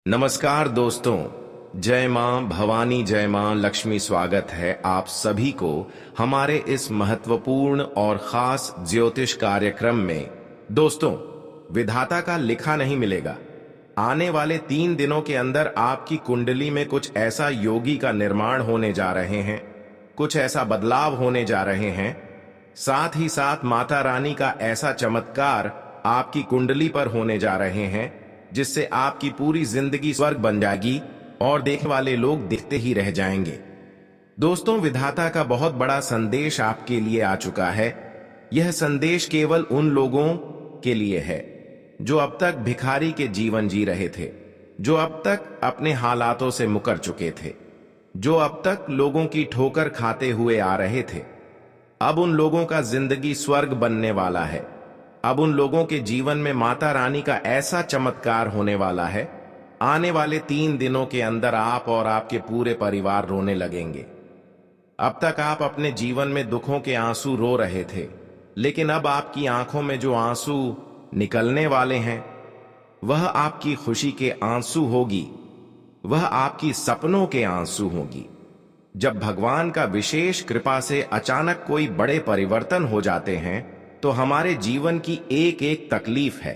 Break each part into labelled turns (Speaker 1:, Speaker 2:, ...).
Speaker 1: नमस्कार दोस्तों, जय मां भवानी, जय मां लक्ष्मी। स्वागत है आप सभी को हमारे इस महत्वपूर्ण और खास ज्योतिष कार्यक्रम में। दोस्तों, विधाता का लिखा नहीं मिलेगा। आने वाले 3 दिनों के अंदर आपकी कुंडली में कुछ ऐसा योगी का निर्माण होने जा रहे हैं, कुछ ऐसा बदलाव होने जा रहे हैं। साथ ही साथ माता रानी का ऐसा चमत्कार आपकी कुंडली पर होने जा रहे हैं जिससे आपकी पूरी जिंदगी स्वर्ग बन जाएगी और देखने वाले लोग देखते ही रह जाएंगे। दोस्तों, विधाता का बहुत बड़ा संदेश आपके लिए आ चुका है। यह संदेश केवल उन लोगों के लिए है जो अब तक भिखारी के जीवन जी रहे थे, जो अब तक अपने हालातों से मुकर चुके थे, जो अब तक लोगों की ठोकर खाते हुए आ रहे थे। अब उन लोगों का जिंदगी स्वर्ग बनने वाला है। अब उन लोगों के जीवन में माता रानी का ऐसा चमत्कार होने वाला है, आने वाले 3 दिनों के अंदर आप और आपके पूरे परिवार रोने लगेंगे। अब तक आप अपने जीवन में दुखों के आंसू रो रहे थे, लेकिन अब आपकी आंखों में जो आंसू निकलने वाले हैं वह आपकी खुशी के आंसू होगी, वह आपकी सपनों के आंसू होगी। जब भगवान का विशेष कृपा से अचानक कोई बड़े परिवर्तन हो जाते हैं तो हमारे जीवन की एक एक तकलीफ है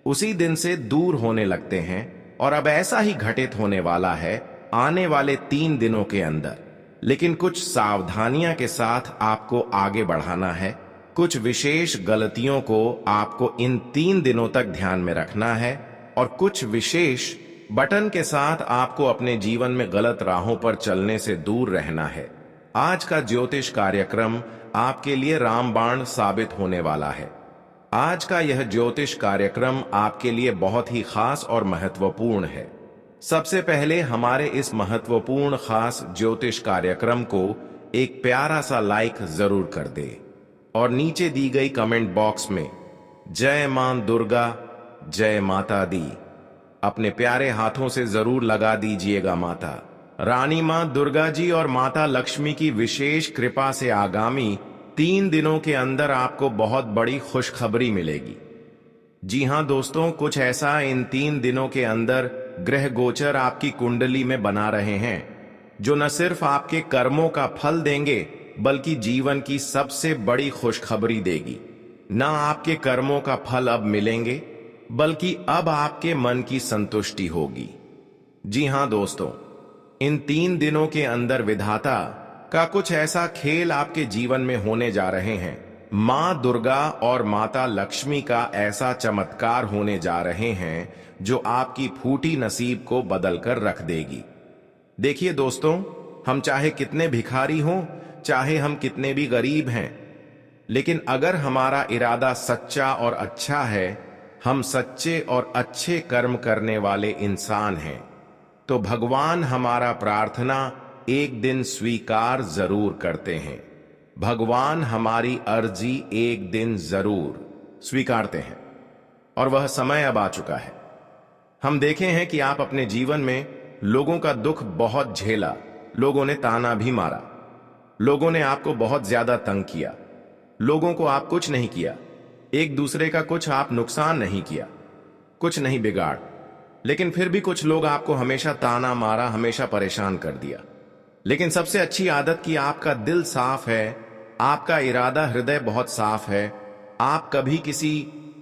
Speaker 1: उसी दिन से दूर होने लगते हैं। और अब ऐसा ही घटित होने वाला है आने वाले 3 दिनों के अंदर। लेकिन कुछ सावधानियां के साथ आपको आगे बढ़ाना है। कुछ विशेष गलतियों को आपको इन 3 दिनों तक ध्यान में रखना है और कुछ विशेष बटन के साथ आपको अपने जीवन में गलत राहों पर चलने से दूर रहना है। आज का ज्योतिष कार्यक्रम आपके लिए रामबाण साबित होने वाला है। आज का यह ज्योतिष कार्यक्रम आपके लिए बहुत ही खास और महत्वपूर्ण है। सबसे पहले हमारे इस महत्वपूर्ण खास ज्योतिष कार्यक्रम को एक प्यारा सा लाइक जरूर कर दे और नीचे दी गई कमेंट बॉक्स में जय मां दुर्गा, जय माता दी अपने प्यारे हाथों से जरूर लगा दीजिएगा। माता रानी मां दुर्गा जी और माता लक्ष्मी की विशेष कृपा से आगामी 3 दिनों के अंदर आपको बहुत बड़ी खुशखबरी मिलेगी। जी हां दोस्तों, कुछ ऐसा इन 3 दिनों के अंदर ग्रह गोचर आपकी कुंडली में बना रहे हैं जो न सिर्फ आपके कर्मों का फल देंगे बल्कि जीवन की सबसे बड़ी खुशखबरी देगी। न आपके कर्मों का फल अब मिलेंगे बल्कि अब आपके मन की संतुष्टि होगी। जी हां दोस्तों, इन 3 दिनों के अंदर विधाता का कुछ ऐसा खेल आपके जीवन में होने जा रहे हैं। मां दुर्गा और माता लक्ष्मी का ऐसा चमत्कार होने जा रहे हैं जो आपकी फूटी नसीब को बदल कर रख देगी। देखिए दोस्तों, हम चाहे कितने भिखारी हों, चाहे हम कितने भी गरीब हैं, लेकिन अगर हमारा इरादा सच्चा और अच्छा है, हम सच्चे और अच्छे कर्म करने वाले इंसान हैं, तो भगवान हमारा प्रार्थना एक दिन स्वीकार जरूर करते हैं। भगवान हमारी अर्जी एक दिन जरूर स्वीकारते हैं और वह समय अब आ चुका है। हम देखे हैं कि आप अपने जीवन में लोगों का दुख बहुत झेला, लोगों ने ताना भी मारा, लोगों ने आपको बहुत ज्यादा तंग किया, लोगों को आप कुछ नहीं किया, एक दूसरे का कुछ आप नुकसान नहीं किया, कुछ नहीं बिगाड़, लेकिन फिर भी कुछ लोग आपको हमेशा ताना मारा, हमेशा परेशान कर दिया। लेकिन सबसे अच्छी आदत कि आपका दिल साफ है, आपका इरादा हृदय बहुत साफ है, आप कभी किसी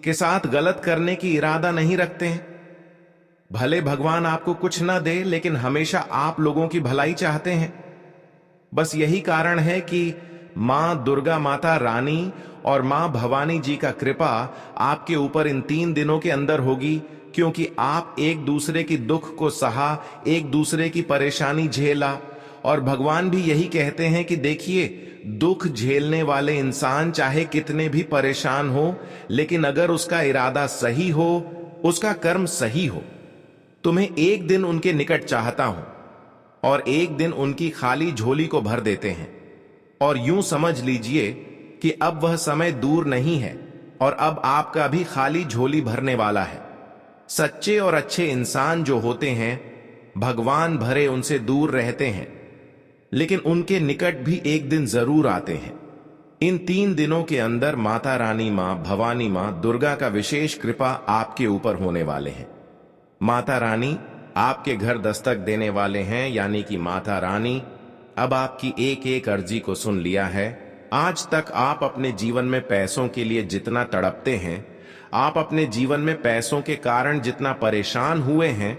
Speaker 1: के साथ गलत करने की इरादा नहीं रखते हैं। भले भगवान आपको कुछ ना दे, लेकिन हमेशा आप लोगों की भलाई चाहते हैं। बस यही कारण है कि मां दुर्गा माता रानी और मां भवानी जी का कृपा आपके ऊपर इन 3 दिनों के अंदर होगी, क्योंकि आप एक दूसरे की दुख को सहा, एक दूसरे की परेशानी झेला। और भगवान भी यही कहते हैं कि देखिए, दुख झेलने वाले इंसान चाहे कितने भी परेशान हो, लेकिन अगर उसका इरादा सही हो, उसका कर्म सही हो, तुम्हें एक दिन उनके निकट चाहता हूं और एक दिन उनकी खाली झोली को भर देते हैं। और यूं समझ लीजिए कि अब वह समय दूर नहीं है और अब आपका भी खाली झोली भरने वाला है। सच्चे और अच्छे इंसान जो होते हैं, भगवान भरे उनसे दूर रहते हैं, लेकिन उनके निकट भी एक दिन जरूर आते हैं। इन 3 दिनों के अंदर माता रानी मां भवानी मां दुर्गा का विशेष कृपा आपके ऊपर होने वाले हैं। माता रानी आपके घर दस्तक देने वाले हैं, यानी कि माता रानी अब आपकी एक एक अर्जी को सुन लिया है। आज तक आप अपने जीवन में पैसों के लिए जितना तड़पते हैं, आप अपने जीवन में पैसों के कारण जितना परेशान हुए हैं,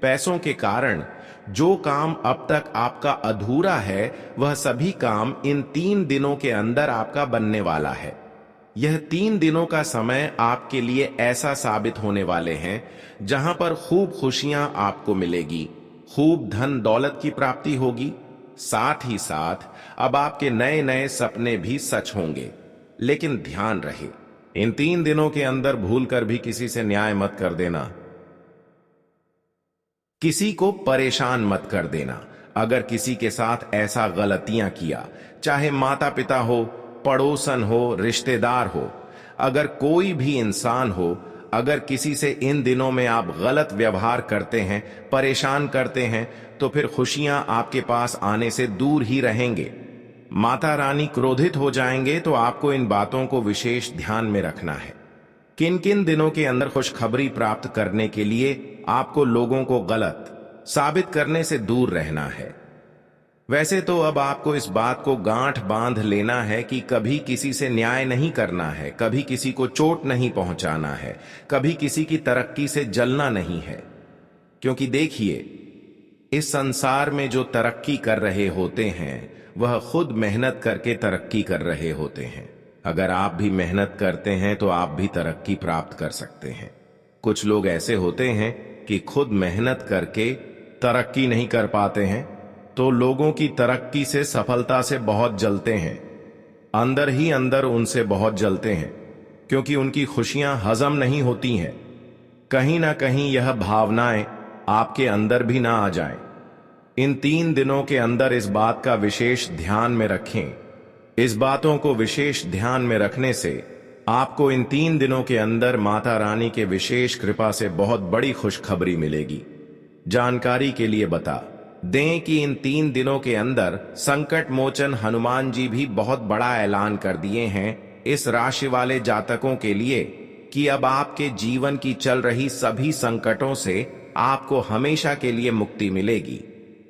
Speaker 1: पैसों के कारण जो काम अब तक आपका अधूरा है, वह सभी काम इन 3 दिनों के अंदर आपका बनने वाला है। यह 3 दिनों का समय आपके लिए ऐसा साबित होने वाले हैं जहां पर खूब खुशियां आपको मिलेगी, खूब धन दौलत की प्राप्ति होगी। साथ ही साथ अब आपके नए नए सपने भी सच होंगे। लेकिन ध्यान रहे, इन 3 दिनों के अंदर भूलकर भी किसी से न्याय मत कर देना, किसी को परेशान मत कर देना। अगर किसी के साथ ऐसा गलतियां किया, चाहे माता पिता हो, पड़ोसन हो, रिश्तेदार हो, अगर कोई भी इंसान हो, अगर किसी से इन दिनों में आप गलत व्यवहार करते हैं, परेशान करते हैं, तो फिर खुशियां आपके पास आने से दूर ही रहेंगे। माता रानी क्रोधित हो जाएंगे। तो आपको इन बातों को विशेष ध्यान में रखना है। किन किन दिनों के अंदर खुशखबरी प्राप्त करने के लिए आपको लोगों को गलत साबित करने से दूर रहना है। वैसे तो अब आपको इस बात को गांठ बांध लेना है कि कभी किसी से न्याय नहीं करना है, कभी किसी को चोट नहीं पहुंचाना है, कभी किसी की तरक्की से जलना नहीं है। क्योंकि देखिए, इस संसार में जो तरक्की कर रहे होते हैं, वह खुद मेहनत करके तरक्की कर रहे होते हैं। अगर आप भी मेहनत करते हैं तो आप भी तरक्की प्राप्त कर सकते हैं। कुछ लोग ऐसे होते हैं कि खुद मेहनत करके तरक्की नहीं कर पाते हैं, तो लोगों की तरक्की से, सफलता से बहुत जलते हैं, अंदर ही अंदर उनसे बहुत जलते हैं, क्योंकि उनकी खुशियां हजम नहीं होती हैं। कहीं ना कहीं यह भावनाएं आपके अंदर भी ना आ जाएं। इन 3 दिनों के अंदर इस बात का विशेष ध्यान में रखें। इस बातों को विशेष ध्यान में रखने से आपको इन 3 दिनों के अंदर माता रानी के विशेष कृपा से बहुत बड़ी खुशखबरी मिलेगी। जानकारी के लिए बता दें कि इन 3 दिनों के अंदर संकट मोचन हनुमान जी भी बहुत बड़ा ऐलान कर दिए हैं इस राशि वाले जातकों के लिए कि अब आपके जीवन की चल रही सभी संकटों से आपको हमेशा के लिए मुक्ति मिलेगी।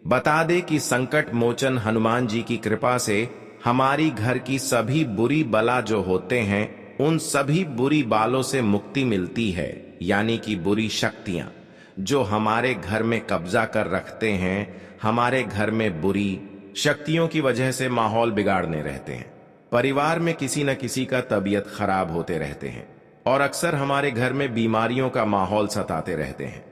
Speaker 1: बता दे कि संकट मोचन हनुमान जी की कृपा से हमारी घर की सभी बुरी बला जो होते हैं, उन सभी बुरी बालों से मुक्ति मिलती है, यानी कि बुरी शक्तियां जो हमारे घर में कब्जा कर रखते हैं, हमारे घर में बुरी शक्तियों की वजह से माहौल बिगाड़ने रहते हैं। परिवार में किसी न किसी का तबीयत खराब होते रहते हैं और अक्सर हमारे घर में बीमारियों का माहौल सताते रहते हैं।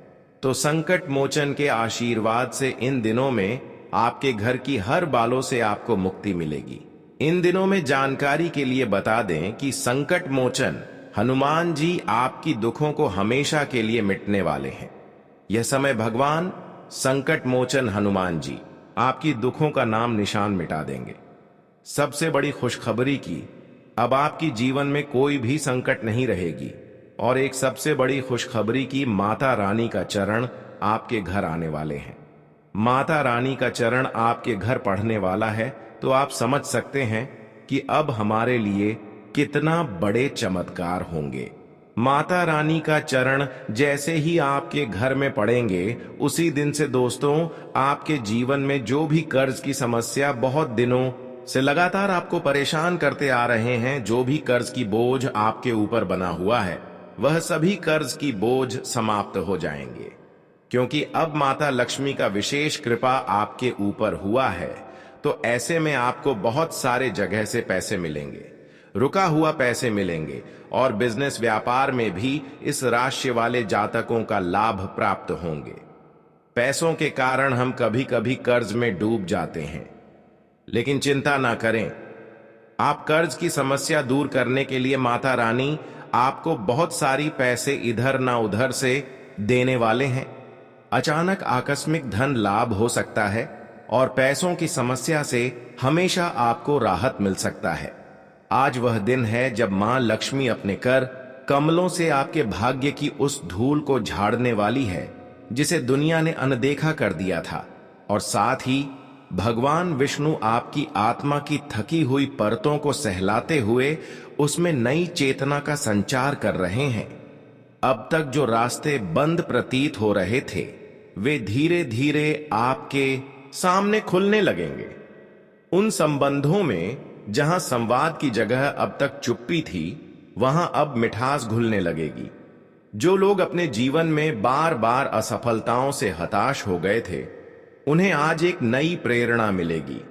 Speaker 1: तो संकट मोचन के आशीर्वाद से इन दिनों में आपके घर की हर बालों से आपको मुक्ति मिलेगी। इन दिनों में जानकारी के लिए बता दें कि संकट मोचन हनुमान जी आपकी दुखों को हमेशा के लिए मिटने वाले हैं। यह समय भगवान संकट मोचन हनुमान जी आपकी दुखों का नाम निशान मिटा देंगे। सबसे बड़ी खुशखबरी की, अब आपकी जीवन में कोई भी संकट नहीं रहेगी। और एक सबसे बड़ी खुशखबरी की, माता रानी का चरण आपके घर आने वाले हैं। माता रानी का चरण आपके घर पढ़ने वाला है, तो आप समझ सकते हैं कि अब हमारे लिए कितना बड़े चमत्कार होंगे। माता रानी का चरण जैसे ही आपके घर में पड़ेंगे, उसी दिन से दोस्तों आपके जीवन में जो भी कर्ज की समस्या बहुत दिनों से लगातार आपको परेशान करते आ रहे हैं, जो भी कर्ज की बोझ आपके ऊपर बना हुआ है, वह सभी कर्ज की बोझ समाप्त हो जाएंगे। क्योंकि अब माता लक्ष्मी का विशेष कृपा आपके ऊपर हुआ है, तो ऐसे में आपको बहुत सारे जगह से पैसे मिलेंगे, रुका हुआ पैसे मिलेंगे और बिजनेस व्यापार में भी इस राशि वाले जातकों का लाभ प्राप्त होंगे। पैसों के कारण हम कभी कभी कर्ज में डूब जाते हैं, लेकिन चिंता ना करें। आप कर्ज की समस्या दूर करने के लिए माता रानी आपको बहुत सारी पैसे इधर ना उधर से देने वाले हैं। अचानक आकस्मिक धन लाभ हो सकता है और पैसों की समस्या से हमेशा आपको राहत मिल सकता है। आज वह दिन है जब मां लक्ष्मी अपने कर कमलों से आपके भाग्य की उस धूल को झाड़ने वाली है जिसे दुनिया ने अनदेखा कर दिया था। और साथ ही भगवान विष्णु आपकी आत्मा की थकी हुई परतों को सहलाते हुए उसमें नई चेतना का संचार कर रहे हैं। अब तक जो रास्ते बंद प्रतीत हो रहे थे, वे धीरे धीरे आपके सामने खुलने लगेंगे। उन संबंधों में जहां संवाद की जगह अब तक चुप्पी थी, वहां अब मिठास घुलने लगेगी। जो लोग अपने जीवन में बार बार असफलताओं से हताश हो गए थे, उन्हें आज एक नई प्रेरणा मिलेगी,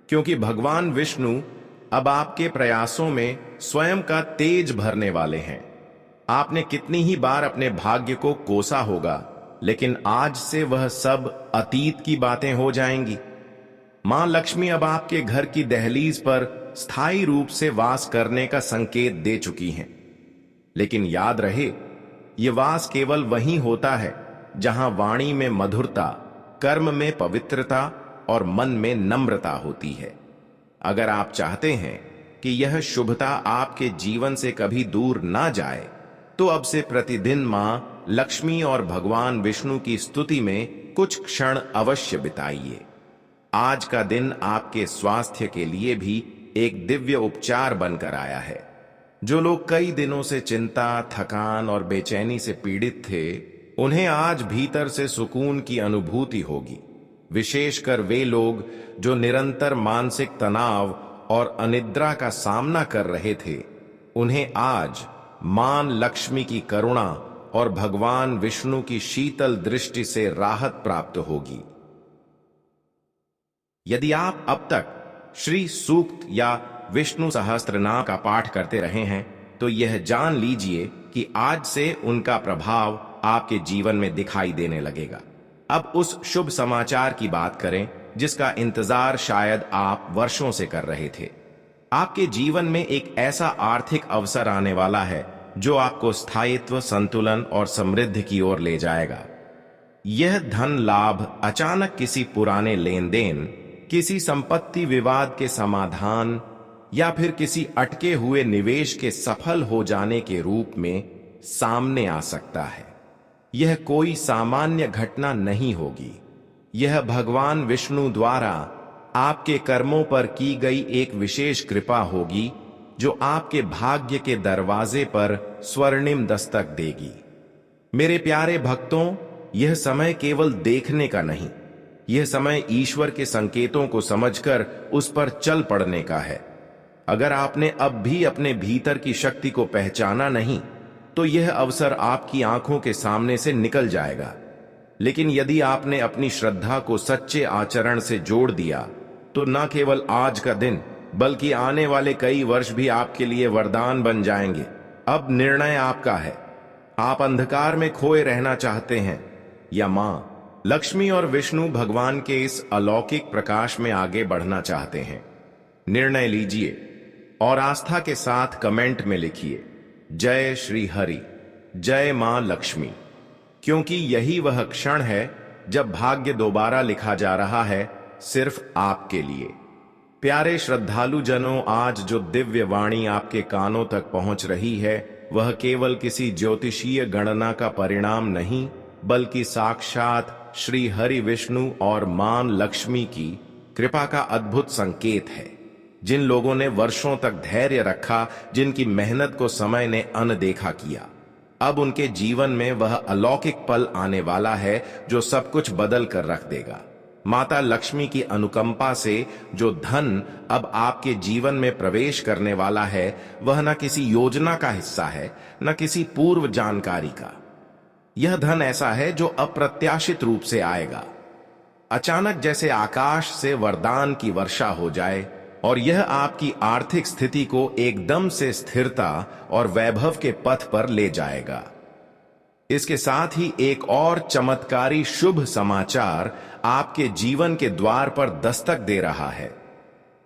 Speaker 1: क्योंकि भगवान विष्णु अब आपके प्रयासों में स्वयं का तेज भरने वाले हैं। आपने कितनी ही बार अपने भाग्य को कोसा होगा, लेकिन आज से वह सब अतीत की बातें हो जाएंगी। मां लक्ष्मी अब आपके घर की दहलीज पर स्थायी रूप से वास करने का संकेत दे चुकी हैं। लेकिन याद रहे, यह वास केवल वहीं होता है जहां वाणी में मधुरता, कर्म में पवित्रता और मन में नम्रता होती है। अगर आप चाहते हैं कि यह शुभता आपके जीवन से कभी दूर ना जाए, तो अब से प्रतिदिन मां लक्ष्मी और भगवान विष्णु की स्तुति में कुछ क्षण अवश्य बिताइए। आज का दिन आपके स्वास्थ्य के लिए भी एक दिव्य उपचार बनकर आया है। जो लोग कई दिनों से चिंता, थकान और बेचैनी से पीड़ित थे, उन्हें आज भीतर से सुकून की अनुभूति होगी। विशेषकर वे लोग जो निरंतर मानसिक तनाव और अनिद्रा का सामना कर रहे थे, उन्हें आज मां लक्ष्मी की करुणा और भगवान विष्णु की शीतल दृष्टि से राहत प्राप्त होगी। यदि आप अब तक श्री सूक्त या विष्णु सहस्त्रनाम का पाठ करते रहे हैं, तो यह जान लीजिए कि आज से उनका प्रभाव आपके जीवन में दिखाई देने लगेगा। अब उस शुभ समाचार की बात करें जिसका इंतजार शायद आप वर्षों से कर रहे थे। आपके जीवन में एक ऐसा आर्थिक अवसर आने वाला है जो आपको स्थायित्व, संतुलन और समृद्धि की ओर ले जाएगा। यह धन लाभ अचानक किसी पुराने लेन देन, किसी संपत्ति विवाद के समाधान या फिर किसी अटके हुए निवेश के सफल हो जाने के रूप में सामने आ सकता है। यह कोई सामान्य घटना नहीं होगी। यह भगवान विष्णु द्वारा आपके कर्मों पर की गई एक विशेष कृपा होगी, जो आपके भाग्य के दरवाजे पर स्वर्णिम दस्तक देगी। मेरे प्यारे भक्तों, यह समय केवल देखने का नहीं, यह समय ईश्वर के संकेतों को समझकर उस पर चल पड़ने का है। अगर आपने अब भी अपने भीतर की शक्ति को पहचाना नहीं, तो यह अवसर आपकी आंखों के सामने से निकल जाएगा। लेकिन यदि आपने अपनी श्रद्धा को सच्चे आचरण से जोड़ दिया, तो न केवल आज का दिन बल्कि आने वाले कई वर्ष भी आपके लिए वरदान बन जाएंगे। अब निर्णय आपका है। आप अंधकार में खोए रहना चाहते हैं या मां लक्ष्मी और विष्णु भगवान के इस अलौकिक प्रकाश में आगे बढ़ना चाहते हैं? निर्णय लीजिए और आस्था के साथ कमेंट में लिखिए, जय श्री हरि, जय मां लक्ष्मी, क्योंकि यही वह क्षण है जब भाग्य दोबारा लिखा जा रहा है, सिर्फ आपके लिए। प्यारे श्रद्धालु जनों, आज जो दिव्य वाणी आपके कानों तक पहुंच रही है, वह केवल किसी ज्योतिषीय गणना का परिणाम नहीं, बल्कि साक्षात श्री हरि विष्णु और मां लक्ष्मी की कृपा का अद्भुत संकेत है। जिन लोगों ने वर्षों तक धैर्य रखा, जिनकी मेहनत को समय ने अनदेखा किया, अब उनके जीवन में वह अलौकिक पल आने वाला है जो सब कुछ बदल कर रख देगा। माता लक्ष्मी की अनुकंपा से जो धन अब आपके जीवन में प्रवेश करने वाला है, वह न किसी योजना का हिस्सा है, न किसी पूर्व जानकारी का। यह धन ऐसा है जो अप्रत्याशित रूप से आएगा, अचानक, जैसे आकाश से वरदान की वर्षा हो जाए, और यह आपकी आर्थिक स्थिति को एकदम से स्थिरता और वैभव के पथ पर ले जाएगा। इसके साथ ही एक और चमत्कारी शुभ समाचार आपके जीवन के द्वार पर दस्तक दे रहा है।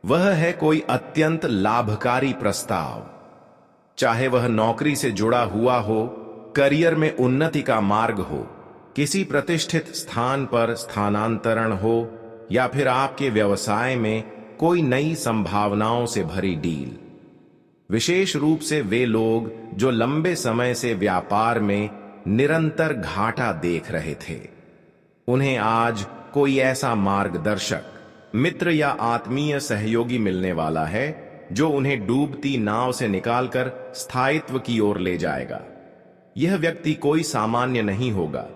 Speaker 1: वह है कोई अत्यंत लाभकारी प्रस्ताव। चाहे वह नौकरी से जुड़ा हुआ हो, करियर में उन्नति का मार्ग हो, किसी प्रतिष्ठित स्थान पर स्थानांतरण हो, या फिर आपके व्यवसाय में कोई नई संभावनाओं से भरी डील। विशेष रूप से वे लोग जो लंबे समय से व्यापार में निरंतर घाटा देख रहे थे, उन्हें आज कोई ऐसा मार्गदर्शक, मित्र या आत्मीय सहयोगी मिलने वाला है जो उन्हें डूबती नाव से निकालकर स्थायित्व की ओर ले जाएगा। यह व्यक्ति कोई सामान्य नहीं होगा।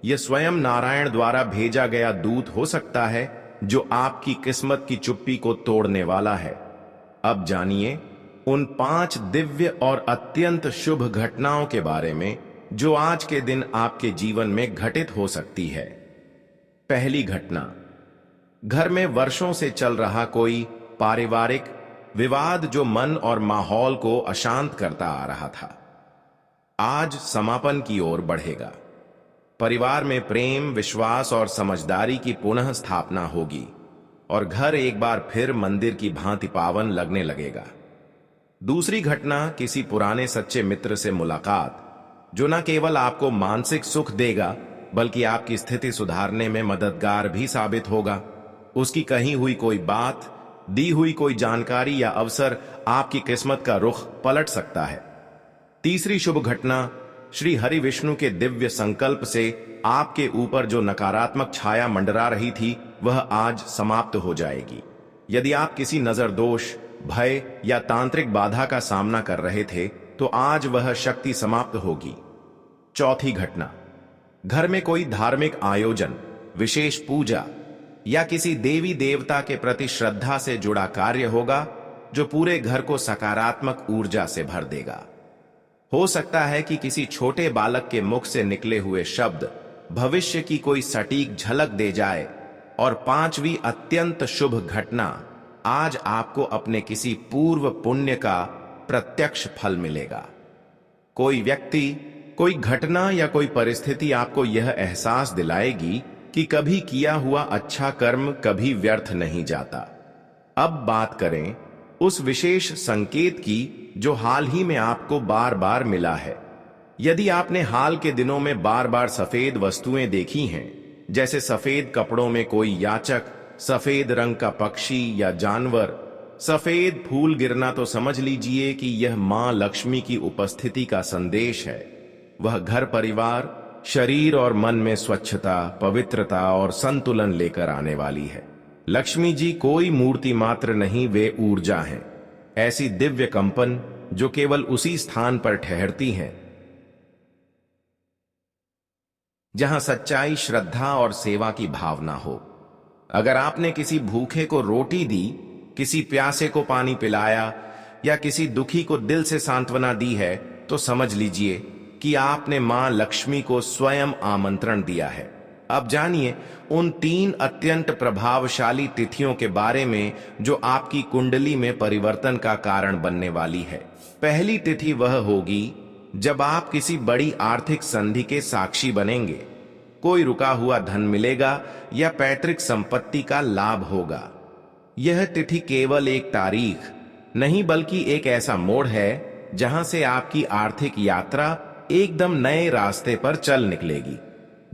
Speaker 1: यह स्वयं नारायण द्वारा भेजा गया दूत हो सकता है जो आपकी किस्मत की चुप्पी को तोड़ने वाला है। अब जानिए उन 5 दिव्य और अत्यंत शुभ घटनाओं के बारे में जो आज के दिन आपके जीवन में घटित हो सकती है। पहली घटना, घर में वर्षों से चल रहा कोई पारिवारिक विवाद जो मन और माहौल को अशांत करता आ रहा था, आज समापन की ओर बढ़ेगा। परिवार में प्रेम, विश्वास और समझदारी की पुनः स्थापना होगी और घर एक बार फिर मंदिर की भांति पावन लगने लगेगा। दूसरी घटना, किसी पुराने सच्चे मित्र से मुलाकात जो न केवल आपको मानसिक सुख देगा बल्कि आपकी स्थिति सुधारने में मददगार भी साबित होगा। उसकी कही हुई कोई बात, दी हुई कोई जानकारी या अवसर आपकी किस्मत का रुख पलट सकता है। तीसरी शुभ घटना, श्री हरि विष्णु के दिव्य संकल्प से आपके ऊपर जो नकारात्मक छाया मंडरा रही थी वह आज समाप्त हो जाएगी। यदि आप किसी नजर दोष, भय या तांत्रिक बाधा का सामना कर रहे थे तो आज वह शक्ति समाप्त होगी। चौथी घटना, घर में कोई धार्मिक आयोजन, विशेष पूजा या किसी देवी देवता के प्रति श्रद्धा से जुड़ा कार्य होगा जो पूरे घर को सकारात्मक ऊर्जा से भर देगा। हो सकता है कि किसी छोटे बालक के मुख से निकले हुए शब्द भविष्य की कोई सटीक झलक दे जाए। और पांचवी अत्यंत शुभ घटना, आज आपको अपने किसी पूर्व पुण्य का प्रत्यक्ष फल मिलेगा। कोई व्यक्ति, कोई घटना या कोई परिस्थिति आपको यह एहसास दिलाएगी कि कभी किया हुआ अच्छा कर्म कभी व्यर्थ नहीं जाता। अब बात करें उस विशेष संकेत की जो हाल ही में आपको बार बार मिला है। यदि आपने हाल के दिनों में बार बार सफेद वस्तुएं देखी हैं, जैसे सफेद कपड़ों में कोई याचक, सफेद रंग का पक्षी या जानवर, सफेद फूल गिरना, तो समझ लीजिए कि यह मां लक्ष्मी की उपस्थिति का संदेश है। वह घर, परिवार, शरीर और मन में स्वच्छता, पवित्रता और संतुलन लेकर आने वाली है। लक्ष्मी जी कोई मूर्ति मात्र नहीं, वे ऊर्जा हैं, ऐसी दिव्य कंपन जो केवल उसी स्थान पर ठहरती हैं जहां सच्चाई, श्रद्धा और सेवा की भावना हो। अगर आपने किसी भूखे को रोटी दी, किसी प्यासे को पानी पिलाया या किसी दुखी को दिल से सांत्वना दी है, तो समझ लीजिए कि आपने मां लक्ष्मी को स्वयं आमंत्रण दिया है। अब जानिए उन 3 अत्यंत प्रभावशाली तिथियों के बारे में जो आपकी कुंडली में परिवर्तन का कारण बनने वाली है। पहली तिथि वह होगी जब आप किसी बड़ी आर्थिक संधि के साक्षी बनेंगे। कोई रुका हुआ धन मिलेगा या पैतृक संपत्ति का लाभ होगा। यह तिथि केवल एक तारीख नहीं बल्कि एक ऐसा मोड़ है जहां से आपकी आर्थिक यात्रा एकदम नए रास्ते पर चल निकलेगी।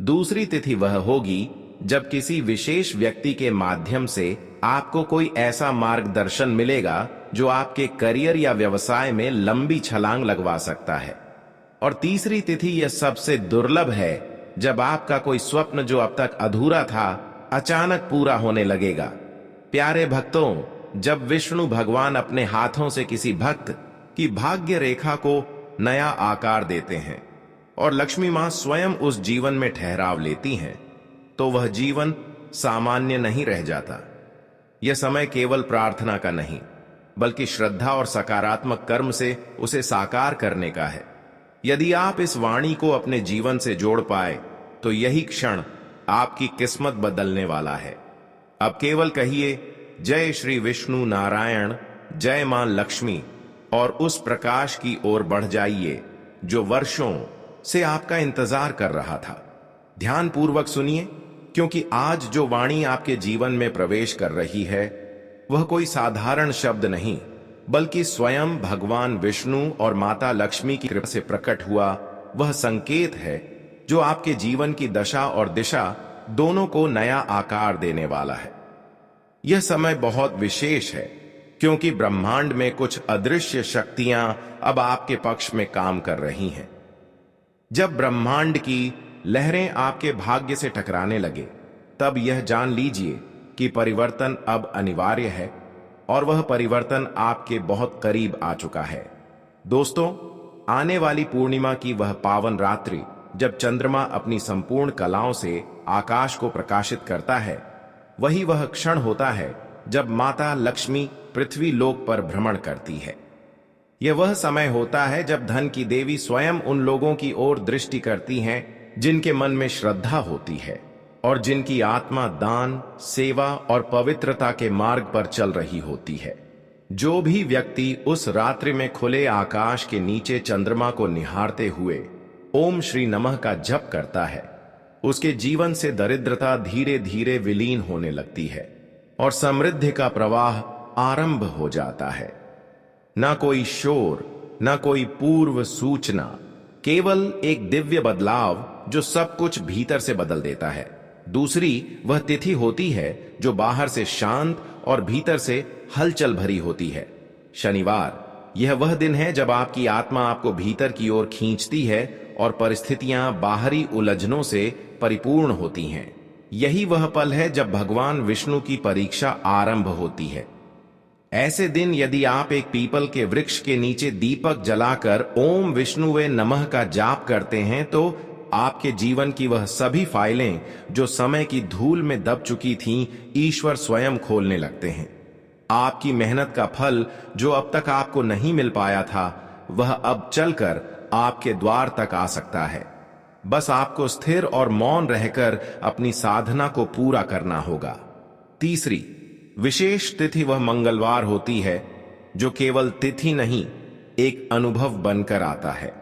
Speaker 1: दूसरी तिथि वह होगी जब किसी विशेष व्यक्ति के माध्यम से आपको कोई ऐसा मार्गदर्शन मिलेगा जो आपके करियर या व्यवसाय में लंबी छलांग लगवा सकता है। और तीसरी तिथि यह सबसे दुर्लभ है जब आपका कोई स्वप्न जो अब तक अधूरा था अचानक पूरा होने लगेगा। प्यारे भक्तों, जब विष्णु भगवान अपने हाथों से किसी भक्त की भाग्य रेखा को नया आकार देते हैं और लक्ष्मी मां स्वयं उस जीवन में ठहराव लेती हैं, तो वह जीवन सामान्य नहीं रह जाता। यह समय केवल प्रार्थना का नहीं बल्कि श्रद्धा और सकारात्मक कर्म से उसे साकार करने का है। यदि आप इस वाणी को अपने जीवन से जोड़ पाए तो यही क्षण आपकी किस्मत बदलने वाला है। अब केवल कहिए जय श्री विष्णु नारायण, जय मां लक्ष्मी और उस प्रकाश की ओर बढ़ जाइए जो वर्षों से आपका इंतजार कर रहा था। ध्यान पूर्वक सुनिए, क्योंकि आज जो वाणी आपके जीवन में प्रवेश कर रही है वह कोई साधारण शब्द नहीं बल्कि स्वयं भगवान विष्णु और माता लक्ष्मी की कृपा से प्रकट हुआ वह संकेत है जो आपके जीवन की दशा और दिशा दोनों को नया आकार देने वाला है। यह समय बहुत विशेष है क्योंकि ब्रह्मांड में कुछ अदृश्य शक्तियां अब आपके पक्ष में काम कर रही हैं। जब ब्रह्मांड की लहरें आपके भाग्य से टकराने लगे तब यह जान लीजिए कि परिवर्तन अब अनिवार्य है और वह परिवर्तन आपके बहुत करीब आ चुका है। दोस्तों, आने वाली पूर्णिमा की वह पावन रात्रि जब चंद्रमा अपनी संपूर्ण कलाओं से आकाश को प्रकाशित करता है, वही वह क्षण होता है जब माता लक्ष्मी पृथ्वी लोक पर भ्रमण करती है। यह वह समय होता है जब धन की देवी स्वयं उन लोगों की ओर दृष्टि करती हैं जिनके मन में श्रद्धा होती है और जिनकी आत्मा दान, सेवा और पवित्रता के मार्ग पर चल रही होती है। जो भी व्यक्ति उस रात्रि में खुले आकाश के नीचे चंद्रमा को निहारते हुए ओम श्री नमः का जप करता है, उसके जीवन से दरिद्रता धीरे धीरे विलीन होने लगती है और समृद्धि का प्रवाह आरंभ हो जाता है। ना कोई शोर, ना कोई पूर्व सूचना, केवल एक दिव्य बदलाव जो सब कुछ भीतर से बदल देता है। दूसरी वह तिथि होती है जो बाहर से शांत और भीतर से हलचल भरी होती है। शनिवार यह वह दिन है जब आपकी आत्मा आपको भीतर की ओर खींचती है और परिस्थितियां बाहरी उलझनों से परिपूर्ण होती हैं। यही वह पल है जब भगवान विष्णु की परीक्षा आरंभ होती है। ऐसे दिन यदि आप एक पीपल के वृक्ष के नीचे दीपक जलाकर ओम विष्णुवे नमः का जाप करते हैं तो आपके जीवन की वह सभी फाइलें जो समय की धूल में दब चुकी थीं, ईश्वर स्वयं खोलने लगते हैं। आपकी मेहनत का फल जो अब तक आपको नहीं मिल पाया था, वह अब चलकर आपके द्वार तक आ सकता है। बस आपको स्थिर और मौन रहकर अपनी साधना को पूरा करना होगा। तीसरी विशेष तिथि वह मंगलवार होती है जो केवल तिथि नहीं, एक अनुभव बनकर आता है।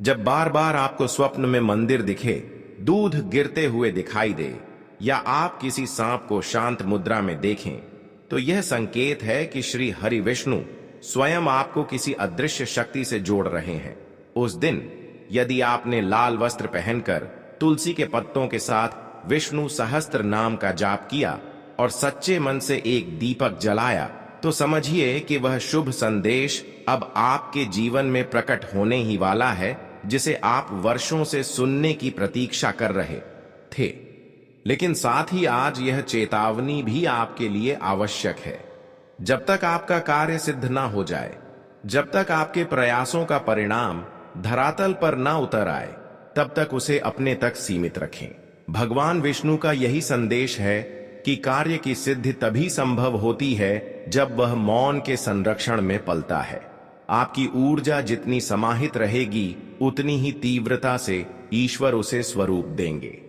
Speaker 1: जब बार बार आपको स्वप्न में मंदिर दिखे, दूध गिरते हुए दिखाई दे या आप किसी सांप को शांत मुद्रा में देखें, तो यह संकेत है कि श्री हरि विष्णु स्वयं आपको किसी अदृश्य शक्ति से जोड़ रहे हैं। उस दिन यदि आपने लाल वस्त्र पहनकर तुलसी के पत्तों के साथ विष्णु सहस्त्र नाम का जाप किया और सच्चे मन से एक दीपक जलाया, तो समझिए कि वह शुभ संदेश अब आपके जीवन में प्रकट होने ही वाला है, जिसे आप वर्षों से सुनने की प्रतीक्षा कर रहे थे। लेकिन साथ ही आज यह चेतावनी भी आपके लिए आवश्यक है। जब तक आपका कार्य सिद्ध ना हो जाए, जब तक आपके प्रयासों का परिणाम धरातल पर ना उतर आए, तब तक उसे अपने तक सीमित रखें। भगवान विष्णु का यही संदेश है कि कार्य की सिद्धि तभी संभव होती है जब वह मौन के संरक्षण में पलता है। आपकी ऊर्जा जितनी समाहित रहेगी, उतनी ही तीव्रता से ईश्वर उसे स्वरूप देंगे।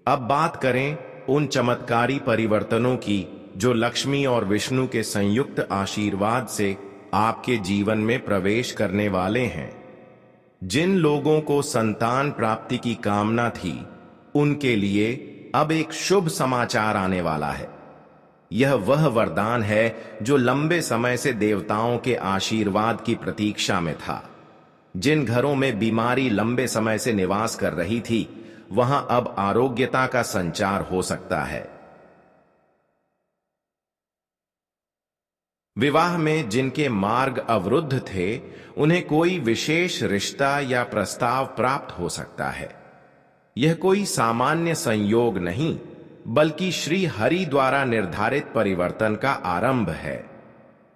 Speaker 1: अब बात करें उन चमत्कारी परिवर्तनों की जो लक्ष्मी और विष्णु के संयुक्त आशीर्वाद से आपके जीवन में प्रवेश करने वाले हैं। जिन लोगों को संतान प्राप्ति की कामना थी, उनके लिए अब एक शुभ समाचार आने वाला है। यह वह वरदान है जो लंबे समय से देवताओं के आशीर्वाद की प्रतीक्षा में था। जिन घरों में बीमारी लंबे समय से निवास कर रही थी, वहां अब आरोग्यता का संचार हो सकता है। विवाह में जिनके मार्ग अवरुद्ध थे, उन्हें कोई विशेष रिश्ता या प्रस्ताव प्राप्त हो सकता है। यह कोई सामान्य संयोग नहीं, बल्कि श्री हरि द्वारा निर्धारित परिवर्तन का आरंभ है।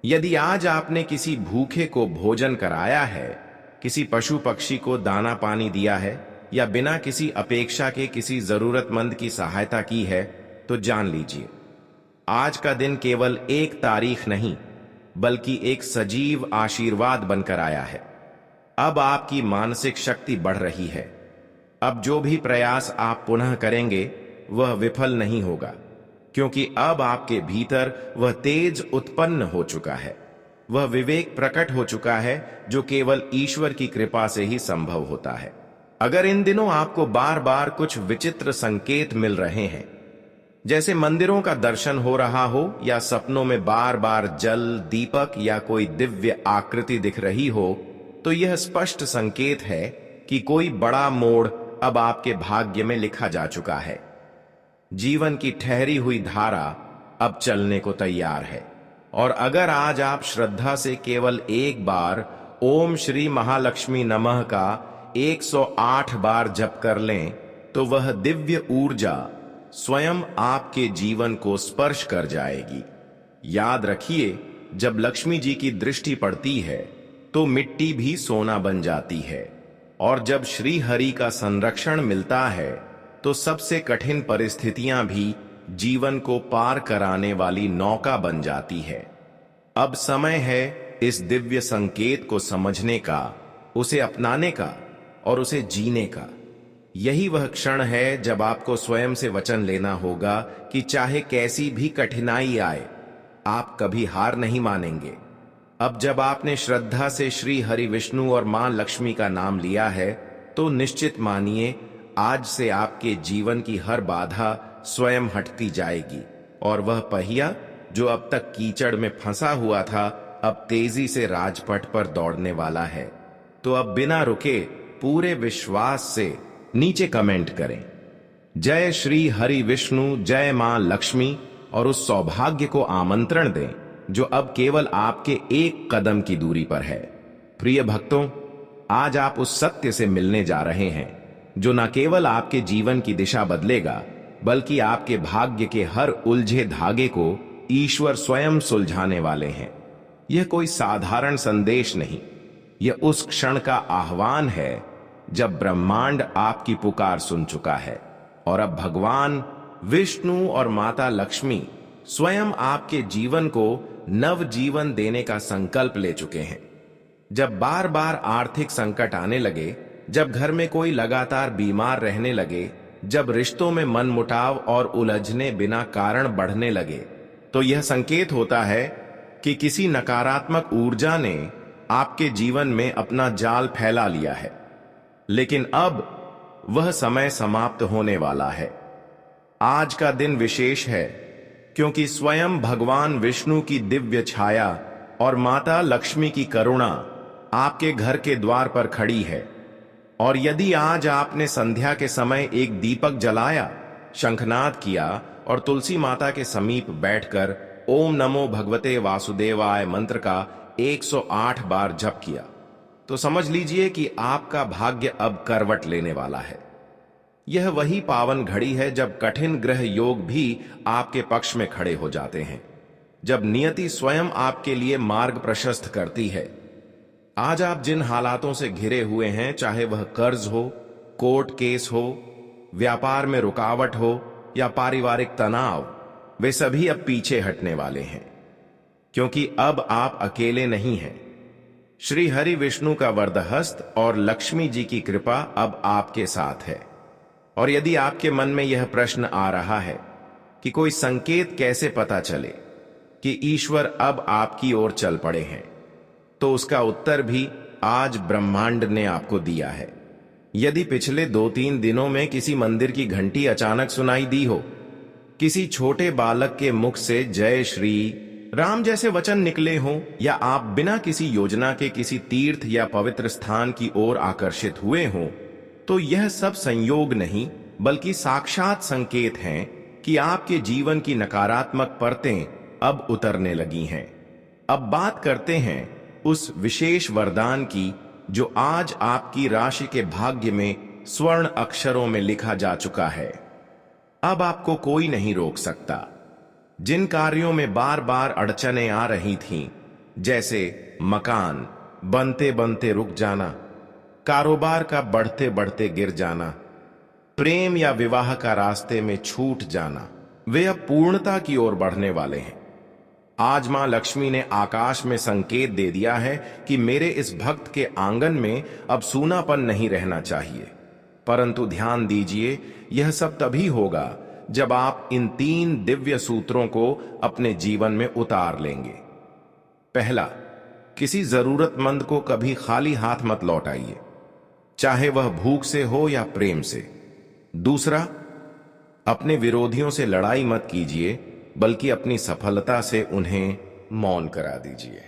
Speaker 1: यदि आज आपने किसी भूखे को भोजन कराया है, किसी पशु पक्षी को दाना पानी दिया है या बिना किसी अपेक्षा के किसी जरूरतमंद की सहायता की है, तो जान लीजिए आज का दिन केवल एक तारीख नहीं, बल्कि एक सजीव आशीर्वाद बनकर आया है। अब आपकी मानसिक शक्ति बढ़ रही है। अब जो भी प्रयास आप पुनः करेंगे वह विफल नहीं होगा, क्योंकि अब आपके भीतर वह तेज उत्पन्न हो चुका है। वह विवेक प्रकट हो चुका है जो केवल ईश्वर की कृपा से ही संभव होता है। अगर इन दिनों आपको बार बार कुछ विचित्र संकेत मिल रहे हैं, जैसे मंदिरों का दर्शन हो रहा हो या सपनों में बार बार जल, दीपक या कोई दिव्य आकृति दिख रही हो, तो यह स्पष्ट संकेत है कि कोई बड़ा मोड़ अब आपके भाग्य में लिखा जा चुका है। जीवन की ठहरी हुई धारा अब चलने को तैयार है। और अगर आज आप श्रद्धा से केवल एक बार ओम श्री महालक्ष्मी नमः का 108 बार जप कर लें, तो वह दिव्य ऊर्जा स्वयं आपके जीवन को स्पर्श कर जाएगी। याद रखिए, जब लक्ष्मी जी की दृष्टि पड़ती है तो मिट्टी भी सोना बन जाती है। और जब श्री हरि का संरक्षण मिलता है तो सबसे कठिन परिस्थितियां भी जीवन को पार कराने वाली नौका बन जाती है। अब समय है इस दिव्य संकेत को समझने का, उसे अपनाने का और उसे जीने का। यही वह क्षण है जब आपको स्वयं से वचन लेना होगा कि चाहे कैसी भी कठिनाई आए, आप कभी हार नहीं मानेंगे। अब जब आपने श्रद्धा से श्री हरि विष्णु और मां लक्ष्मी का नाम लिया है, तो निश्चित मानिए आज से आपके जीवन की हर बाधा स्वयं हटती जाएगी और वह पहिया जो अब तक कीचड़ में फंसा हुआ था, अब तेजी से राजपथ पर दौड़ने वाला है। तो अब बिना रुके पूरे विश्वास से नीचे कमेंट करें, जय श्री हरि विष्णु, जय मां लक्ष्मी, और उस सौभाग्य को आमंत्रण दें जो अब केवल आपके एक कदम की दूरी पर है। प्रिय भक्तों, आज आप उस सत्य से मिलने जा रहे हैं जो न केवल आपके जीवन की दिशा बदलेगा, बल्कि आपके भाग्य के हर उलझे धागे को ईश्वर स्वयं सुलझाने वाले हैं। यह कोई साधारण संदेश नहीं, यह उस क्षण का आह्वान है जब ब्रह्मांड आपकी पुकार सुन चुका है और अब भगवान विष्णु और माता लक्ष्मी स्वयं आपके जीवन को नव जीवन देने का संकल्प ले चुके हैं। जब बार बार आर्थिक संकट आने लगे, जब घर में कोई लगातार बीमार रहने लगे, जब रिश्तों में मनमुटाव और उलझने बिना कारण बढ़ने लगे, तो यह संकेत होता है कि किसी नकारात्मक ऊर्जा ने आपके जीवन में अपना जाल फैला लिया है। लेकिन अब वह समय समाप्त होने वाला है। आज का दिन विशेष है क्योंकि स्वयं भगवान विष्णु की दिव्य छाया और माता लक्ष्मी की करुणा आपके घर के द्वार पर खड़ी है। और यदि आज आपने संध्या के समय एक दीपक जलाया, शंखनाद किया और तुलसी माता के समीप बैठकर ओम नमो भगवते वासुदेवाय मंत्र का 108 बार जप किया, तो समझ लीजिए कि आपका भाग्य अब करवट लेने वाला है। यह वही पावन घड़ी है जब कठिन ग्रह योग भी आपके पक्ष में खड़े हो जाते हैं, जब नियति स्वयं आपके लिए मार्ग प्रशस्त करती है। आज आप जिन हालातों से घिरे हुए हैं, चाहे वह कर्ज हो, कोर्ट केस हो, व्यापार में रुकावट हो या पारिवारिक तनाव, वे सभी अब पीछे हटने वाले हैं, क्योंकि अब आप अकेले नहीं हैं। श्री हरि विष्णु का वरदहस्त और लक्ष्मी जी की कृपा अब आपके साथ है। और यदि आपके मन में यह प्रश्न आ रहा है कि कोई संकेत कैसे पता चले कि ईश्वर अब आपकी ओर चल पड़े हैं, तो उसका उत्तर भी आज ब्रह्मांड ने आपको दिया है। यदि पिछले 2-3 दिनों में किसी मंदिर की घंटी अचानक सुनाई दी हो, किसी छोटे बालक के मुख से जय श्री राम जैसे वचन निकले हों, या आप बिना किसी योजना के किसी तीर्थ या पवित्र स्थान की ओर आकर्षित हुए हों, तो यह सब संयोग नहीं बल्कि साक्षात संकेत हैं कि आपके जीवन की नकारात्मक परतें अब उतरने लगी हैं। अब बात करते हैं उस विशेष वरदान की जो आज आपकी राशि के भाग्य में स्वर्ण अक्षरों में लिखा जा चुका है। अब आपको कोई नहीं रोक सकता। जिन कार्यों में बार बार अड़चनें आ रही थीं, जैसे मकान बनते बनते रुक जाना, कारोबार का बढ़ते बढ़ते गिर जाना, प्रेम या विवाह का रास्ते में छूट जाना, वे अब पूर्णता की ओर बढ़ने वाले हैं। आज मां लक्ष्मी ने आकाश में संकेत दे दिया है कि मेरे इस भक्त के आंगन में अब सूनापन नहीं रहना चाहिए। परंतु ध्यान दीजिए, यह सब तभी होगा जब आप इन 3 दिव्य सूत्रों को अपने जीवन में उतार लेंगे। पहला, किसी जरूरतमंद को कभी खाली हाथ मत लौटाइए, चाहे वह भूख से हो या प्रेम से। दूसरा, अपने विरोधियों से लड़ाई मत कीजिए, बल्कि अपनी सफलता से उन्हें मौन करा दीजिए।